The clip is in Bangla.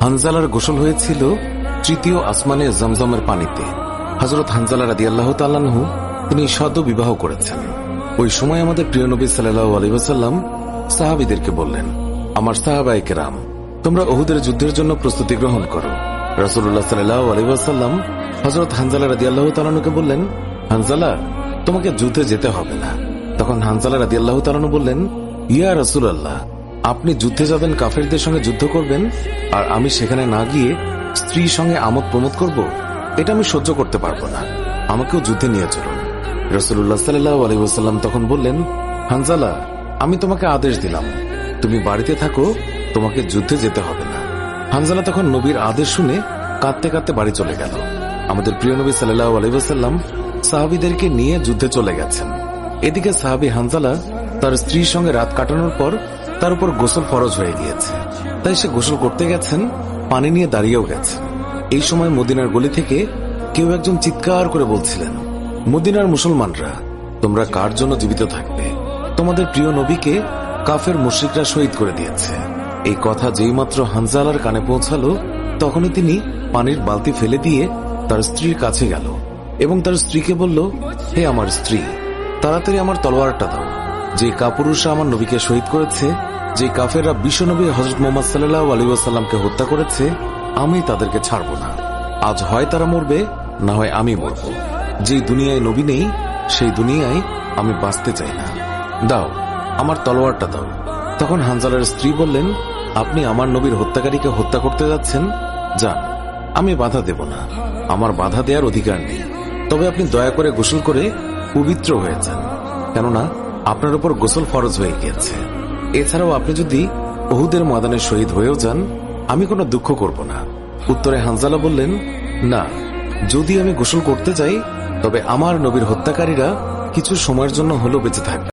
হানজালার গোসল হয়েছিল তৃতীয় আসমানে জমজমের পানিতে। হযরত হানজালা রাদিয়াল্লাহু তাআলা আনহু তিনি সদ্য বিবাহ করেছেন। ওই সময় আমাদের প্রিয় নবী সাল্লাল্লাহু আলাইহি ওয়াসাল্লাম সাহাবীদেরকে বললেন, আমার সাহাবায়ে কেরাম, তোমরা উহুদের যুদ্ধের জন্য প্রস্তুতি গ্রহণ করো। রাসূলুল্লাহ সাল্লাল্লাহু আলাইহি ওয়াসাল্লাম হযরত হানজালা রাদিয়াল্লাহু তাআলা আনহুকে বললেন, হানজালা, তোমাকে যুদ্ধে যেতে হবে না। তখন হানজালা রাদিয়াল্লাহু তাআলা আনহু বললেন, ইয়া রাসূলুল্লাহ, আপনি যুদ্ধে যাবেন, কাফেরদের সঙ্গে যুদ্ধ করবেন, আর আমি সেখানে না গিয়ে স্ত্রীর সঙ্গে আমোদ প্রমোদ করব? এটা আমি সহ্য করতে পারবো না, আমাকেও যুদ্ধে নিয়ে চলুন। রাসূলুল্লাহ সাল্লাল্লাহু আলাইহি ওয়াসাল্লাম তখন বললেন, হানজালা, আমি তোমাকে আদেশ দিলাম, তুমি বাড়িতে থাকো, তোমাকে যুদ্ধে যেতে হবে না। হানজালা তখন নবীর আদেশ শুনে কাঁদতে কাঁদতে বাড়ি চলে গেল। আমাদের প্রিয় নবী সাল্লাল্লাহু আলাইহি ওয়াসাল্লাম সাহাবীদেরকে নিয়ে যুদ্ধে চলে গেছেন। এদিকে সাহাবী হানজালা তার স্ত্রীর সঙ্গে রাত কাটানোর পর তার উপর গোসল ফরজ হয়ে গিয়েছে, তাই সে গোসল করতে গেছেন, পানি নিয়ে দাঁড়িয়েও গেছেন। এই সময় মদিনার গলি থেকে কেউ একজন চিৎকার করে বলছিলেন, মদিনার মুসলমানরা, তোমরা কার জন্য জীবিত থাকবে? তোমাদের প্রিয় নবীকে কাফের মুশরিকরা শহীদ করে দিয়েছে। এই কথা যেই মাত্র হানজালার কানে পৌঁছালো, তখনই তিনি পানির বালতি ফেলে দিয়ে তার স্ত্রীর কাছে গেল এবং তার স্ত্রীকে বলল, হে আমার স্ত্রী, তাড়াতাড়ি আমার তলোয়ারটা দাও। যে কাপুরুষরা আমার নবীকে শহীদ করেছে, যে কাফেররা বিশ্বনবী হযরত মুহাম্মদ সাল্লাল্লাহু আলাইহি ওয়াসাল্লামকে হত্যা করেছে, আমি তাদেরকে ছাড়ব না। আজ হয় তারা মরবে, না হয় আমি মরব। যে দুনিয়ায় নবী নেই, সেই দুনিয়ায় আমি বাঁচতে চাই না। দাও, আমার তলোয়ারটা দাও। তখন হানজালার স্ত্রী বললেন, আপনি আমার নবীর হত্যাকারীকে হত্যা করতে যাচ্ছেন? যান, আমি বাধা দেব না, আমার বাধা দেওয়ার অধিকার নেই। তবে আপনি দয়া করে গোসল করে পবিত্র হয়ে যান, কেননা আপনার উপর গোসল ফরজ হয়ে গিয়েছে। এছাড়াও আপনি যদি উহুদের ময়দানে শহীদ হয়েও যান, আমি কোনো দুঃখ করব না। উত্তরে হানজালা বললেন, না, যদি আমি গোসল করতে যাই, তবে আমার নবীর হত্যাকারীরা কিছু সময়ের জন্য হলেও বেঁচে থাকবে।